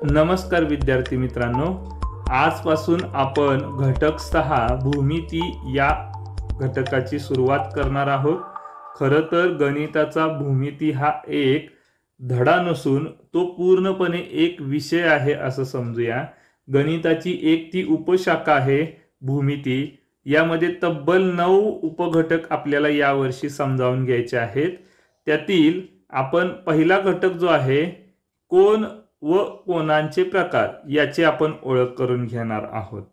नमस्कार विद्यार्थी मित्रांनो, आजपासून आपण घटक 6 भूमिती या घटकाची सुरुवात करणार आहोत। खरं तर गणिताचा भूमिती हा एक धडा नसून तो पूर्णपणे एक विषय आहे असं समजूया। गणिताची एक ती उपशाखा आहे भूमिती। यामध्ये तब्बल 9 उपघटक आपल्याला यावर्षी समजावून घ्यायचे आहेत। त्यातील आपण पहिला घटक जो आहे कोण व कोणांचे प्रकार याची आपण ओळख करून घेणार आहोत।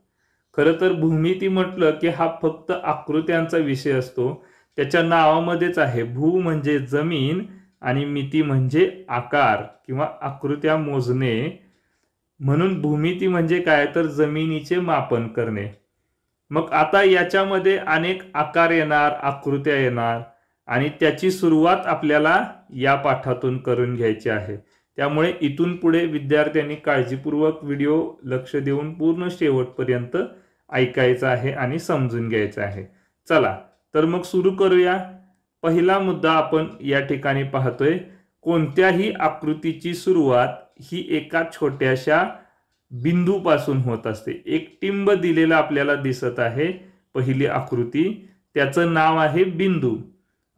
खरं तर भूमिती म्हटलं की हा फक्त आकृत्यांचा विषय असतो। त्याच्या नावामध्येच आहे, भू म्हणजे जमीन आणि मिती म्हणजे आकार किंवा आकृत्या मोजणे। म्हणून भूमिती म्हणजे काय तर जमिनीचे मापन करणे। मग आता याच्यामध्ये अनेक आकार येणार, आकृत्या येणार आणि त्याची सुरुवात आपल्याला या पाठातून करून घ्यायची आहे। त्यामुळे इथून पुढे विद्यार्थ्यांनी काळजीपूर्वक व्हिडिओ लक्ष देऊन पूर्ण शेवटपर्यंत ऐकायचा आहे आणि समजून घ्यायचा आहे। चला तर मग सुरू करूया। पहिला मुद्दा आपण या ठिकाणी पाहतोय, कोणत्याही आकृतीची सुरुवात ही एका छोट्याशा बिंदूपासून होत असते। एक टिंब दिलेला आपल्याला दिसत आहे, पहिली आकृती, त्याचं नाव आहे बिंदू।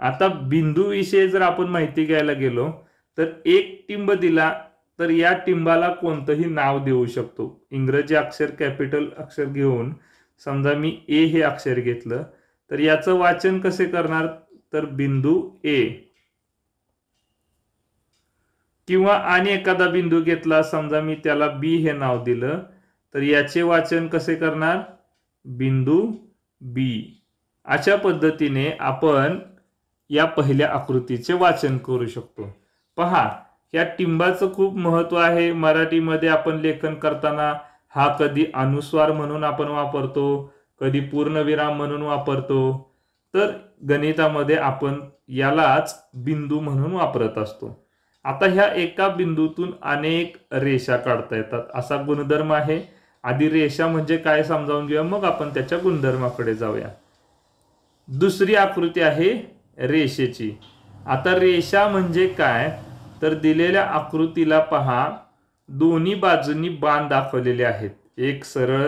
आता बिंदूविषयी जर आपण माहिती घ्यायला गेलो तर एक टिंब दिला तर या टिंबाला कोणतंही नाव देऊ शकतो। इंग्रजी अक्षर कॅपिटल अक्षर घेऊन समजा मी ए हे अक्षर घेतलं तर याचं वाचन कसे करणार तर बिंदू ए, किंवा आणि एखादा बिंदू घेतला समजा मी त्याला बी हे नाव दिलं तर याचे वाचन कसे करणार बिंदू बी। अशा पद्धतीने आपण या पहिल्या आकृतीचे वाचन करू शकतो। पहा, या टिंबाचं खूप महत्व आहे। मराठीमध्ये आपण लेखन करताना हा कधी अनुस्वार म्हणून आपण वापरतो, कधी पूर्णविराम म्हणून वापरतो, तर गणितामध्ये आपण यालाच बिंदू म्हणून वापरत असतो। आता ह्या एका बिंदूतून अनेक रेषा काढता येतात असा गुणधर्म आहे। आधी रेषा म्हणजे काय समजावून घेऊया, मग आपण त्याच्या गुणधर्माकडे जाऊया। दुसरी आकृती आहे रेषेची। आता रेषा म्हणजे काय तर दिलेल्या आकृतीला पहा, दोन्ही बाजूंनी बाण दाखवलेले आहेत। एक सरळ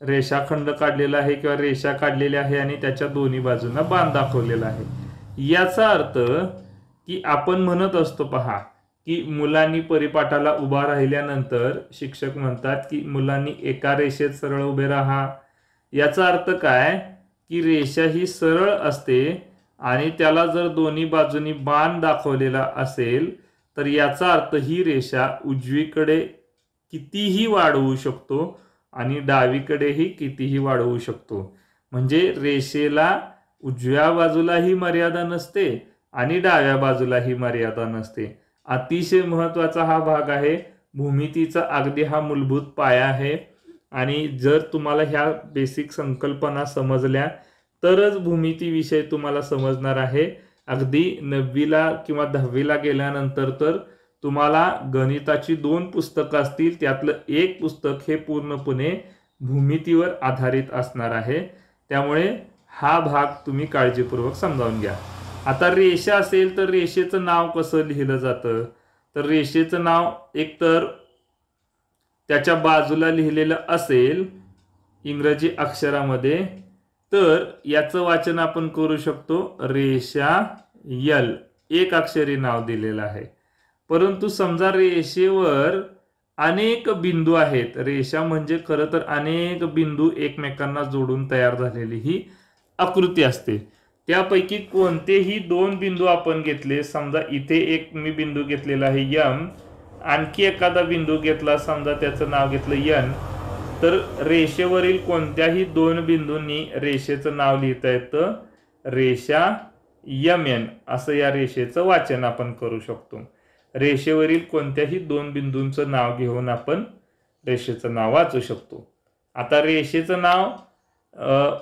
रेषाखंड काढलेला आहे किंवा रेषा काढलेली आहे आणि त्याच्या दोन्ही बाजूंना बाण दाखवलेला आहे। याचा अर्थ की आपण म्हणत असतो पहा की मुलांनी परिपाठाला उभा राहिल्यानंतर शिक्षक म्हणतात की मुलांनी एका रेषेत सरळ उभे राहा। याचा अर्थ काय की रेषा ही सरळ असते आणि त्याला जर दोन्ही बाजूंनी बाण दाखवलेला असेल तर याचा अर्थ ही रेषा उजवीकडे कितीही वाढवू शकतो आणि डावीकडेही कितीही वाढवू शकतो। म्हणजे रेषेला उजव्या बाजूलाही मर्यादा नसते आणि डाव्या बाजूलाही मर्यादा नसते। अतिशय महत्त्वाचा हा भाग आहे। भूमितीचा अगदी हा मूलभूत पाया आहे आणि जर तुम्हाला ह्या बेसिक संकल्पना समजल्या तरच भूमिती विषय तुम्हाला समजणार आहे। अगदी 9वीला किंवा 10वीला गेल्यानंतर तर तुम्हाला गणिताची 2 पुस्तकं असतील, त्यातलं एक पुस्तक हे पूर्णपणे भूमितीवर आधारित असणार आहे। त्यामुळे हा भाग तुम्ही काळजीपूर्वक समजावून घ्या। आता रेषा असेल तर रेषेचं नाव कसं लिहिलं जातं तर रेषेचं नाव एकतर त्याच्या बाजूला लिहिलेलं असेल इंग्रजी अक्षरामध्ये तर याचं वाचन आपण करू शकतो रेषा यल, एक अक्षरी नाव दिलेलं आहे। परंतु समजा रेषेवर अनेक बिंदू आहेत, रेषा म्हणजे खरं तर अनेक बिंदू एकमेकांना जोडून तयार झालेली ही आकृती असते। त्यापैकी कोणतेही 2 बिंदू आपण घेतले, समजा इथे एक मी बिंदू घेतलेला आहे यम, आणखी एखादा बिंदू घेतला समजा त्याचं नाव घेतलं यन, तर रेषेवरील कोणत्याही 2 बिंदूंनी रेषेचं नाव लिहिता येतं रेषा यम एन, असं या रेषेचं वाचन आपण करू शकतो। रेषेवरील कोणत्याही 2 बिंदूंचं नाव घेऊन आपण रेषेचं नाव वाचू शकतो। आता रेषेचं नाव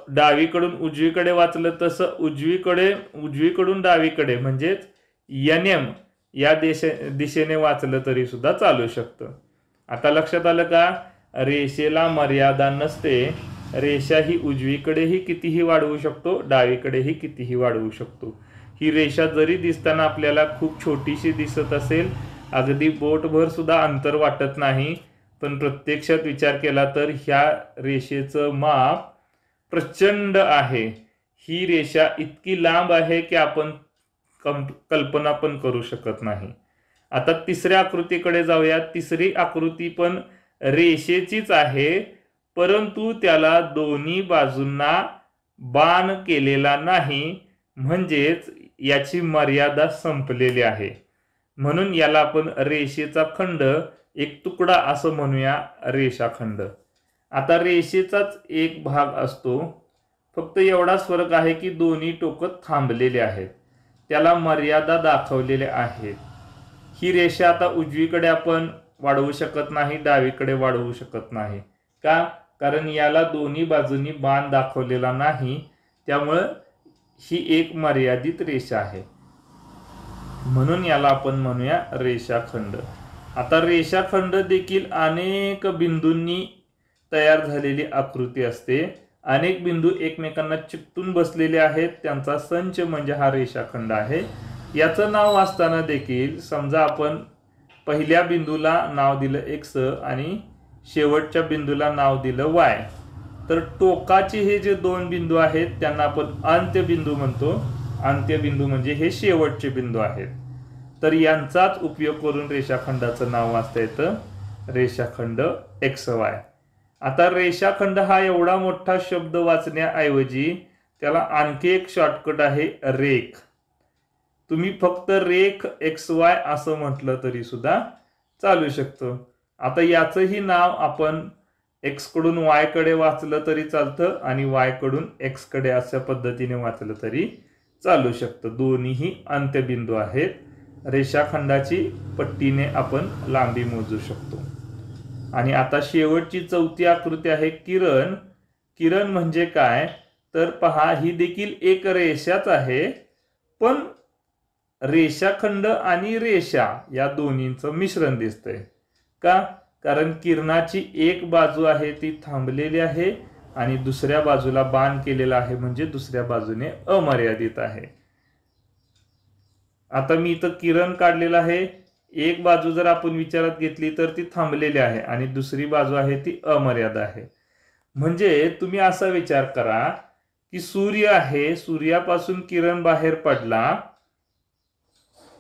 डावीकडून उजवीकडे वाचलं तसं उजवीकडून डावीकडे म्हणजेच एन या दिशेने वाचलं तरी सुद्धा चालू शकतं। आता लक्षात आलं का, रेषेला मर्यादा नसते। रेषा ही उजवीकडेही कितीही वाढवू शकतो, डावीकडेही कितीही वाढवू शकतो। ही रेषा जरी दिसताना आपल्याला खूप छोटीशी दिसत असेल अगदी बोटभर सुद्धा अंतर वाटत नाही, पण प्रत्यक्षात विचार केला तर ह्या रेषेचं माप प्रचंड आहे. ही रेषा इतकी लांब आहे की आपण कल्पना पण करू शकत नाही. आता तिसऱ्या आकृतीकडे जाऊया. तिसरी आकृती पण रेषेचीच आहे, परंतु त्याला दोन्ही बाजूंना बाण केलेला नाही, म्हणजेच याची मर्यादा संपलेली आहे. म्हणून याला आपण रेषेचा खंड, एक तुकडा असं म्हणूया, रेषाखंड. आता रेषेचाच एक भाग असतो, फक्त एवढाच फरक आहे की दोन्ही टोकं थांबलेले आहेत, त्याला मर्यादा दाखवलेल्या आहेत. ही रेषा आता उजवीकडे आपण वाढवू शकत नाही, डावीकडे वाढवू शकत नाही. का? कारण याला दोन्ही बाजूंनी बाण दाखवलेला नाही, त्यामुळं ही एक मर्यादित रेषा आहे, म्हणून याला आपण म्हणूया रेषाखंड. आता रेषाखंड देखील अनेक बिंदूंनी तयार झालेली आकृती असते. अनेक बिंदू एकमेकांना चिकटून बसलेले आहेत, त्यांचा संच म्हणजे हा रेषाखंड आहे. याचं नाव वाचताना देखील समजा आपण पहिल्या बिंदूला नाव दिलं x आणि शेवटच्या बिंदूला नाव दिलं y, तर टोकाचे हे जे दोन बिंदू आहेत त्यांना आपण अंत्यबिंदू म्हणतो. अंत्यबिंदू म्हणजे हे शेवटचे बिंदू आहेत. तर यांचाच उपयोग करून रेषाखंडाचं नाव वाचता येतं, रेषाखंड XY. आता रेषाखंड हा एवढा मोठा शब्द वाचण्याऐवजी त्याला आणखी एक शॉर्टकट आहे, रेख. तुम्ही फक्त रेख XY असं म्हटलं तरी सुद्धा चालू शकतं. आता याचंही नाव आपण x कडून y कडे वाचलं तरी चालतं आणि y कडून x कडे अशा पद्धतीने वाचलं तरी चालू शकतं. दोन्हीही अंत्यबिंदू आहेत. रेषाखंडाची पट्टीने आपण लांबी मोजू शकतो. आणि आता शेवटची चौथी आकृती आहे किरण. किरण म्हणजे काय तर पहा, ही देखील एक रेषाच आहे, पण रेषाखंड आणि रेषा या दोन्हींचं मिश्रण दिसतंय. का? कारण किरणाची एक बाजू आहे ती थांबलेली आहे आणि दुसऱ्या बाजूला बाण केलेला आहे, म्हणजे दुसऱ्या बाजूने अमर्यादित आहे. आता मी इथं किरण काढलेला आहे. एक बाजू जर आपण विचारात घेतली तर ती थांबलेली आहे आणि दुसरी बाजू आहे ती अमर्याद आहे. म्हणजे तुम्ही असा विचार करा की सूर्य आहे, सूर्यापासून किरण बाहेर पडला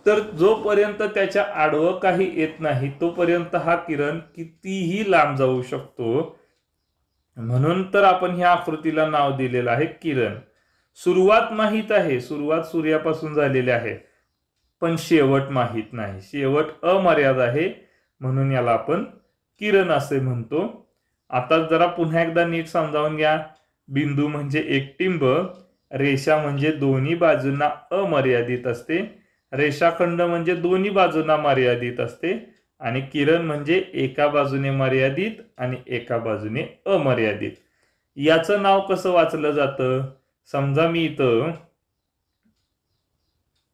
तर जोपर्यंत त्याच्या आडवं काही येत नाही तोपर्यंत हा किरण कितीही लांब जाऊ शकतो. म्हणून तर आपण ह्या आकृतीला नाव दिलेलं आहे किरण. सुरुवात माहित आहे, सुरुवात सूर्यापासून झालेली आहे, पण शेवट माहित नाही. शेवट अमर्याद आहे, म्हणून याला आपण किरण असे म्हणतो. आता जरा पुन्हा एकदा नीट समजावून घ्या. बिंदू म्हणजे एक टिंब, रेषा म्हणजे दोन्ही बाजूंना अमर्यादित असते, रेषाखंड म्हणजे दोन्ही बाजूंना मर्यादित असते, आणि किरण म्हणजे एका बाजूने मर्यादित आणि एका बाजूने अमर्यादित. याचं नाव कसं वाचलं जातं? समजा मी इथं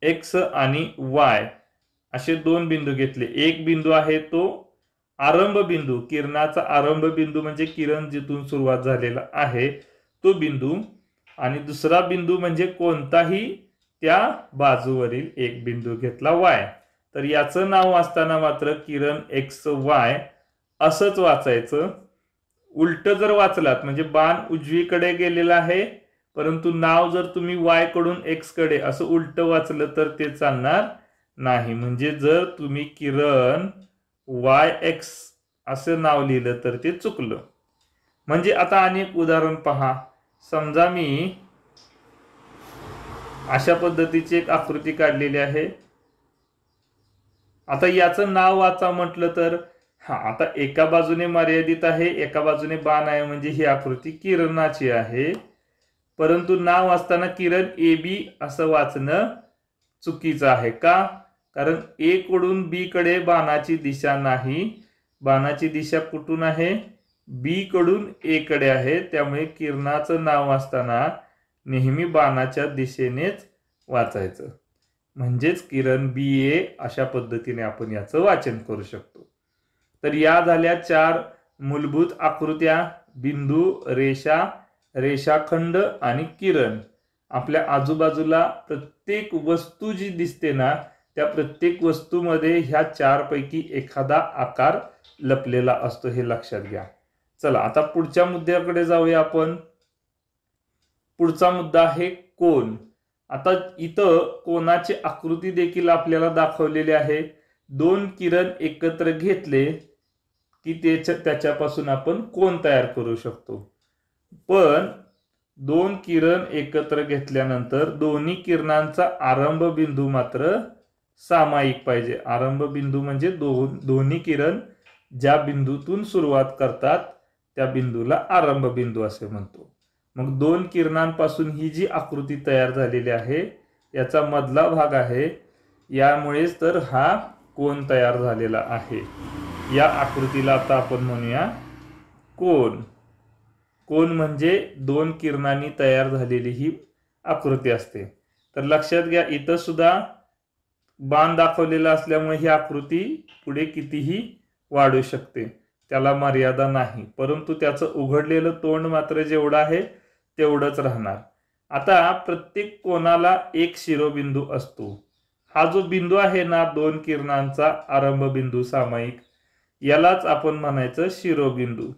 x आणि y असे दोन बिंदू घेतले. एक बिंदू आहे तो आरंभ बिंदू, किरणाचा आरंभ बिंदू म्हणजे किरण जिथून सुरुवात झालेला आहे तो बिंदू, आणि दुसरा बिंदू म्हणजे कोणताही त्या बाजूवरील एक बिंदू घेतला y. तर याचं नाव वाचताना मात्र किरण XY असंच वाचायचं. उलट जर वाचलात म्हणजे बाण उजवीकडे गेलेला आहे, परंतु नाव जर तुम्ही y कडून x कडे असं उलट वाचलं तर ते चालणार नाही. म्हणजे जर तुम्ही किरण YX असं नाव लिहिलं तर ते चुकलं. म्हणजे आता अनेक उदाहरण पहा. समजा मी अशा पद्धतीची एक आकृती काढलेली आहे. आता याचं नाव वाचा म्हटलं तर आता एका बाजूने मर्यादित आहे, एका बाजूने बाण आहे, म्हणजे ही आकृती किरणाची आहे. परंतु नाव वाचताना किरण AB असं वाचणं चुकीचं आहे. का? कारण A कडून B कडे बाणाची दिशा नाही, बाणाची दिशा कुठून आहे? B कडून A कडे आहे. त्यामुळे किरणाचं नाव वाचताना नेहमी बाणाच्या दिशेनेच वाचायचं, म्हणजेच किरण BA अशा पद्धतीने आपण याचं वाचन करू शकतो. तर या झाल्या 4 मूलभूत आकृत्या: बिंदू, रेषा, रेषाखंड आणि किरण. आपल्या आजूबाजूला प्रत्येक वस्तू जी दिसते ना त्या प्रत्येक वस्तूमध्ये ह्या चारपैकी एखादा आकार लपलेला असतो, हे लक्षात घ्या. चला आता पुढच्या मुद्द्याकडे जाऊया आपण. पुढचा मुद्दा आहे कोन. आता इथं कोनाची आकृती देखील आपल्याला दाखवलेली आहे. दोन किरण एकत्र घेतले की त्याच्यापासून आपण कोन तयार करू शकतो. पण दोन किरण एकत्र घेतल्यानंतर दोन्ही किरणांचा आरंभ बिंदू मात्र सामायिक पाहिजे. आरंभ बिंदू म्हणजे दोन्ही किरण ज्या बिंदूतून सुरुवात करतात त्या बिंदूला आरंभ बिंदू असे म्हणतो. मग दोन किरणांपासून ही जी आकृती तयार झालेली आहे याचा मधला भाग आहे, यामुळेच तर हा कोन तयार झालेला आहे. या आकृतीला आता आपण म्हणूया कोन. कोन म्हणजे दोन किरणांनी तयार झालेली ही आकृती असते. तर लक्षात घ्या, इथं सुद्धा बाण दाखवलेला असल्यामुळे ही आकृती पुढे कितीही वाढू शकते, त्याला मर्यादा नाही. परंतु त्याचं उघडलेलं तोंड मात्र जेवढं आहे तेवढंच राहणार. आता प्रत्येक कोनाला एक शिरोबिंदू असतो. हा जो बिंदू आहे ना, दोन किरणांचा आरंभ बिंदू सामायिक, यालाच आपण म्हणायचं शिरोबिंदू.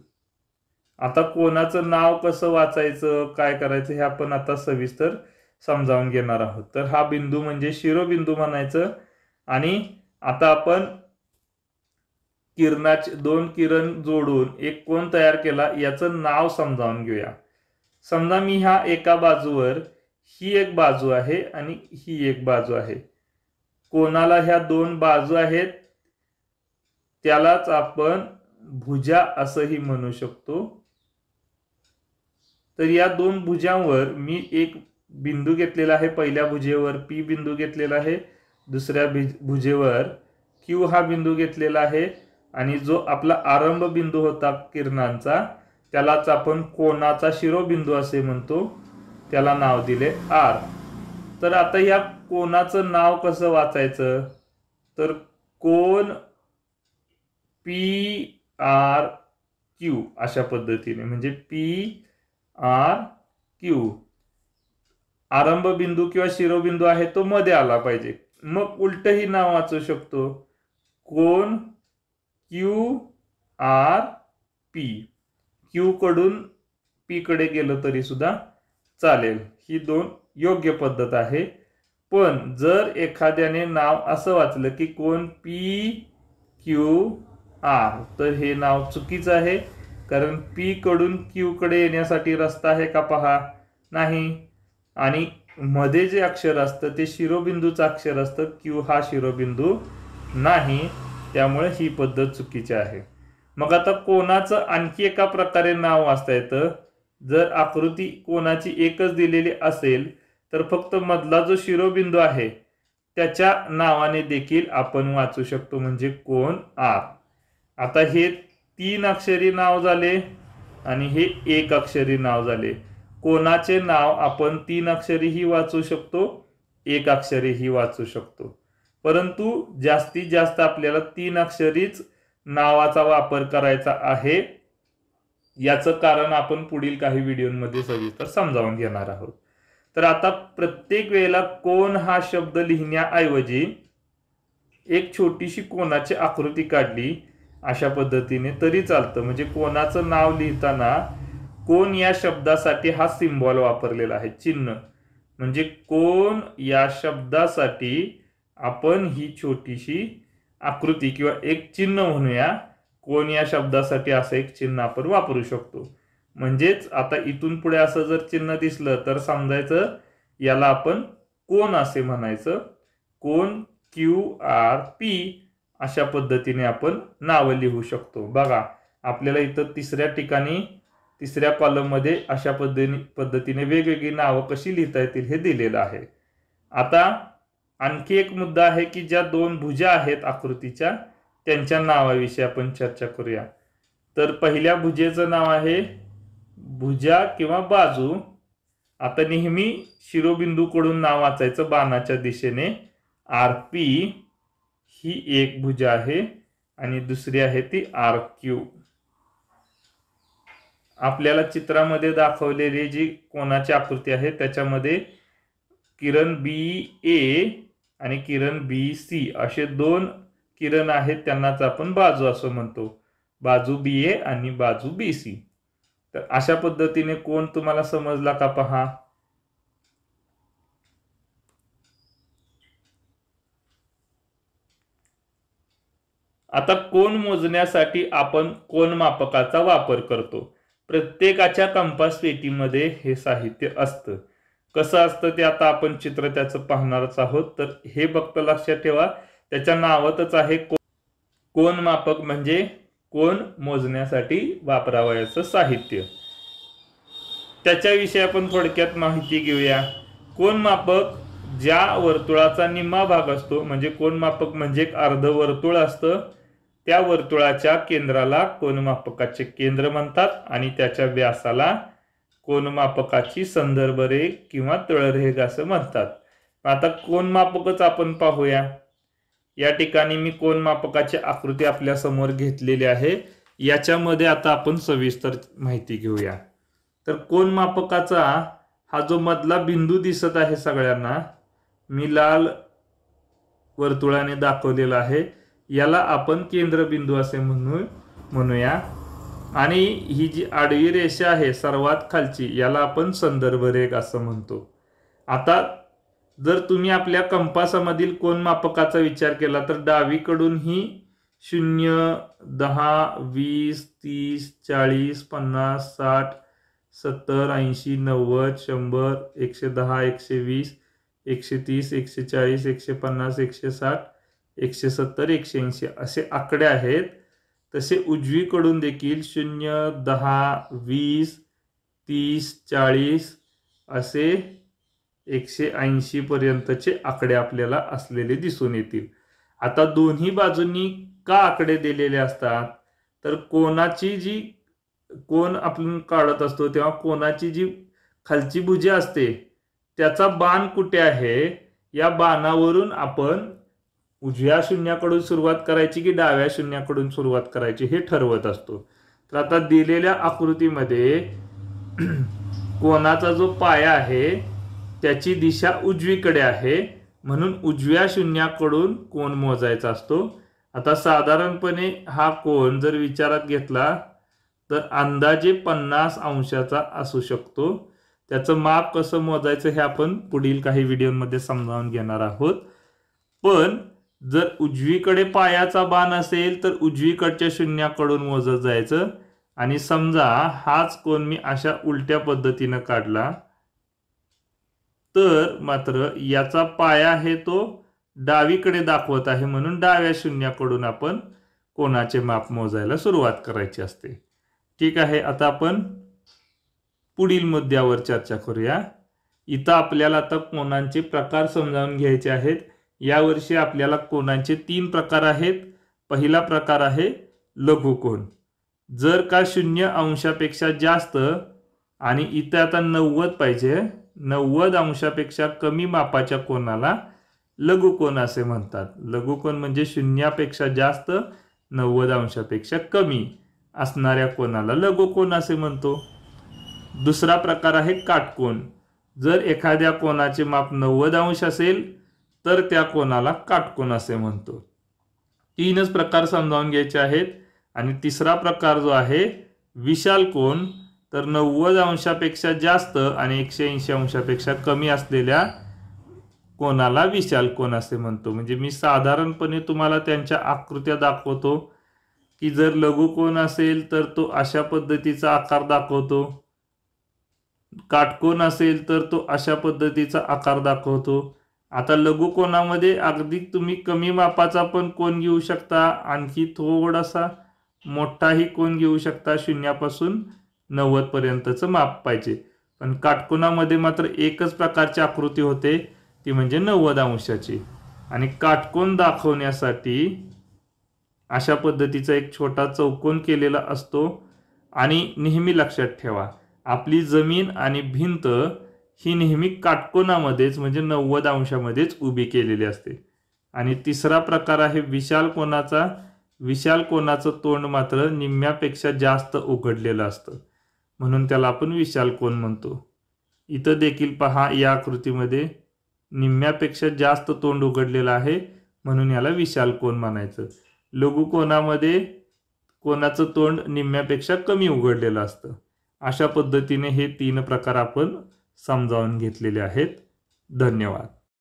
आता कोनाचं नाव कसं वाचायचं, काय करायचं हे आपण आता सविस्तर समजावून घेणार आहोत. तर हा बिंदू म्हणजे शिरोबिंदू म्हणायचं. आणि आता आपण दोन किरण जोडून एक कोन तयार केला, याचं नाव समजावून घेऊया. समजा मी ह्या एका बाजूवर, ही एक बाजू आहे आणि ही एक बाजू आहे. कोनाला ह्या दोन बाजू आहेत, त्यालाच आपण भुजा असंही म्हणू शकतो. तर या दोन भुजांवर मी एक बिंदू घेतलेला आहे. पहिल्या भुजेवर पी बिंदू घेतलेला आहे, दुसऱ्या भुजेवर क्यू हा बिंदू घेतलेला आहे. आणि जो आपला आरंभ बिंदू होता किरणांचा, त्यालाच आपण कोनाचा शिरोबिंदू असे म्हणतो, त्याला नाव दिले आर. तर आता या कोनाचं नाव कसं वाचायचं, तर कोन पी आर क्यू अशा पद्धतीने, म्हणजे पी आर क्यू. आरंभ बिंदू किंवा शिरोबिंदू आहे तो मध्ये आला पाहिजे. मग उलटही नाव वाचू शकतो, कोन क्यू आर पी. क्यू कडून पी कडे गेलं तरी सुद्धा चालेल. ही दोन योग्य पद्धत आहे. पण जर एखाद्याने नाव असं वाचलं की कोन पी क्यू आर, तर हे नाव चुकीचं आहे. कारण पी कडून क्यू कडे येण्यासाठी रस्ता आहे का पहा, नाही. आणि मध्ये जे अक्षर असतं ते शिरोबिंदूचं अक्षर असतं, क्यू हा शिरोबिंदू नाही. त्यामुळे ही पद्धत चुकीची आहे. मग आता कोनाचं आणखी एका प्रकारे नाव वाचता येतं. जर आकृती कोनाची एकच दिलेली असेल तर फक्त मधला जो शिरोबिंदू आहे त्याच्या नावाने देखील आपण वाचू शकतो, म्हणजे कोन आर. आता हे 3 अक्षरी नाव झाले आणि हे 1 अक्षरी नाव झाले. कोनाचे नाव आपण 3 अक्षरीही वाचू शकतो, 1 अक्षरीही वाचू शकतो. परंतु जास्तीत जास्त आपल्याला 3 अक्षरीच नावाचा वापर करायचा आहे. याचं कारण आपण पुढील काही व्हिडिओमध्ये सविस्तर समजावून घेणार आहोत. तर आता प्रत्येक वेळेला कोन हा शब्द लिहिण्याऐवजी एक छोटीशी कोनाची आकृती काढली अशा पद्धतीने तरी चालतं. म्हणजे कोनाचं नाव लिहिताना कोन या शब्दासाठी हा सिम्बॉल वापरलेला आहे, चिन्ह. म्हणजे कोन या शब्दासाठी आपण ही छोटीशी आकृती किंवा एक चिन्ह म्हणूया. कोन या शब्दासाठी असं एक चिन्ह आपण वापरू शकतो. म्हणजेच आता इथून पुढे असं जर चिन्ह दिसलं तर समजायचं याला आपण कोन असे म्हणायचं. कोन क्यू आर पी अशा पद्धतीने आपण नावं लिहू शकतो. बघा, आपल्याला इथं तिसऱ्या कॉलम मध्ये अशा पद्धतीने वेगवेगळी नावं कशी लिहिता येतील हे दिलेलं आहे. आता आणखी एक मुद्दा आहे की ज्या दोन भुजा आहेत आकृतीच्या त्यांच्या नावाविषयी आपण चर्चा करूया. तर पहिल्या भुजेचं नाव आहे भुजा किंवा बाजू. आता नेहमी शिरोबिंदूकडून नाव वाचायचं बाणाच्या दिशेने. आर पी ही एक भुजा आहे आणि दुसरी आहे ती आर क्यू. आपल्याला चित्रामध्ये दाखवलेली जी कोनाची आकृती आहे त्याच्यामध्ये किरण बी ए आणि किरण बी सी असे दोन किरण आहेत, त्यांनाच आपण बाजू असं म्हणतो. बाजू बी ए आणि बाजू बी सी. तर अशा पद्धतीने कोन तुम्हाला समजला का पहा. आता कोन मोजण्यासाठी आपण कोनमापकाचा वापर करतो. प्रत्येकाच्या कंपास पेटीमध्ये हे साहित्य असतं. कसं असतं ते आता आपण चित्र त्याचं पाहणारच आहोत. तर हे फक्त लक्षात ठेवा, त्याच्या नावातच आहे कोनमापक, म्हणजे कोन मोजण्यासाठी वापरावयाचं साहित्य. त्याच्याविषयी आपण थोडक्यात माहिती घेऊया. कोनमापक ज्या वर्तुळाचा निम्मा भाग असतो, म्हणजे कोनमापक म्हणजे एक अर्ध वर्तुळ असतं, त्या वर्तुळाच्या केंद्राला कोनमापकाचे केंद्र म्हणतात आणि त्याच्या व्यासाला कोनमापकाची संदर्भ रेघ किंवा तळरेघ असं म्हणतात. आता कोनमापकच आपण पाहूया. या ठिकाणी मी कोनमापकाची आकृती आपल्या समोर घेतलेली आहे. याच्यामध्ये आता आपण सविस्तर माहिती घेऊया. तर कोनमापकाचा हा जो मधला बिंदू दिसत आहे सगळ्यांना, मी लाल वर्तुळाने दाखवलेला आहे, याला आपण केंद्रबिंदू असे म्हणूया. आणि ही जी आडवी रेषा आहे सर्वात खालची, याला आपण संदर्भ रेघ असं म्हणतो. आता जर तुम्ही आपल्या कंपासामधील कोनमापकाचा विचार केला तर डावीकडून ही 0, 10, 20, 30, 40, 50, 60, 70, 80, 90, 100, 110, 120, 130, 140, 150, 160, 170, 180 असे आकडे आहेत. तसे उजवीकडून देखील 0, 10, 20, 30, 40 असे 180 पर्यंतचे आकडे आपल्याला असलेले दिसून येतील. आता दोन्ही बाजूंनी का आकडे दिलेले असतात, तर कोन आपण काढत असतो तेव्हा कोनाची जी खालची भुजा असते त्याचा बाण कुठे आहे, या बाणावरून आपण उजव्या शून्याकडून सुरुवात करायची की डाव्या शून्याकडून सुरुवात करायची हे ठरवत असतो. तर आता दिलेल्या आकृतीमध्ये कोनाचा जो पाया आहे त्याची दिशा उजवीकडे आहे, म्हणून उजव्या शून्याकडून कोन मोजायचा असतो. आता साधारणपणे हा कोन जर विचारात घेतला तर अंदाजे 50 अंशाचा असू शकतो. त्याचं माप कसं मोजायचं हे आपण पुढील काही व्हिडिओमध्ये समजावून घेणार आहोत. पण जर उजवीकडे पायाचा बाण असेल तर उजवीकडच्या शून्याकडून मोजत जायचं. आणि समजा हाच कोन मी अशा उलट्या पद्धतीनं काढला तर मात्र याचा पाया आहे तो डावीकडे दाखवत आहे, म्हणून डाव्या शून्याकडून आपण कोनाचे माप मोजायला सुरुवात करायची असते. ठीक आहे, आता आपण पुढील मुद्द्यावर चर्चा करूया. इथं आपल्याला आता कोनांचे प्रकार समजावून घ्यायचे आहेत. यावर्षी आपल्याला कोनांचे 3 प्रकार आहेत. पहिला प्रकार आहे लघुकोन. जर का 0 अंशापेक्षा जास्त आणि इथं आता 90 पाहिजे, 90 अंशापेक्षा कमी मापाच्या कोनाला लघुकोन असे म्हणतात. लघुकोन म्हणजे 0पेक्षा जास्त 90 अंशापेक्षा कमी असणाऱ्या कोनाला लघुकोन असे म्हणतो. दुसरा प्रकार आहे काटकोन. जर एखाद्या कोनाचे माप 90 अंश असेल तर त्या कोनाला काटकोन असे म्हणतो. 3च प्रकार समजावून घ्यायचे आहेत. आणि तिसरा प्रकार जो आहे विशाल कोन, तर 90 अंशापेक्षा जास्त आणि 180 अंशापेक्षा कमी असलेल्या कोनाला विशाल कोन असे म्हणतो. म्हणजे मी साधारणपणे तुम्हाला त्यांच्या आकृत्या दाखवतो की जर लघुकोन असेल तर तो अशा पद्धतीचा आकार दाखवतो, काटकोन असेल तर तो अशा पद्धतीचा आकार दाखवतो. आता लघुकोनामध्ये अगदी तुम्ही कमी मापाचा पण कोन घेऊ शकता, आणखी थोडासा मोठाही कोन घेऊ शकता. 0 पासून 90 पर्यंतचं माप पाहिजे. पण काटकोनामध्ये मात्र एकच प्रकारची आकृती होते, ती म्हणजे 90 अंशाची. आणि काटकोन दाखवण्यासाठी अशा पद्धतीचा एक छोटा चौकोन केलेला असतो. आणि नेहमी लक्षात ठेवा, आपली जमीन आणि भिंत ही नेहमी काटकोनामध्येच म्हणजे 90 अंशामध्येच उभी केलेली असते. आणि तिसरा प्रकार आहे विशाल कोनाचा. विशाल कोनाचं तोंड मात्र निम्म्यापेक्षा जास्त उघडलेलं असतं, म्हणून त्याला आपण विशाल कोन म्हणतो. इथं देखील पहा, या आकृतीमध्ये निम्म्यापेक्षा जास्त तोंड उघडलेलं आहे म्हणून याला विशाल कोण म्हणायचं. लघुकोणामध्ये कोणाचं तोंड निम्म्यापेक्षा कमी उघडलेलं असतं. अशा पद्धतीने हे 3 प्रकार आपण समजावून घेतलेले आहेत. धन्यवाद.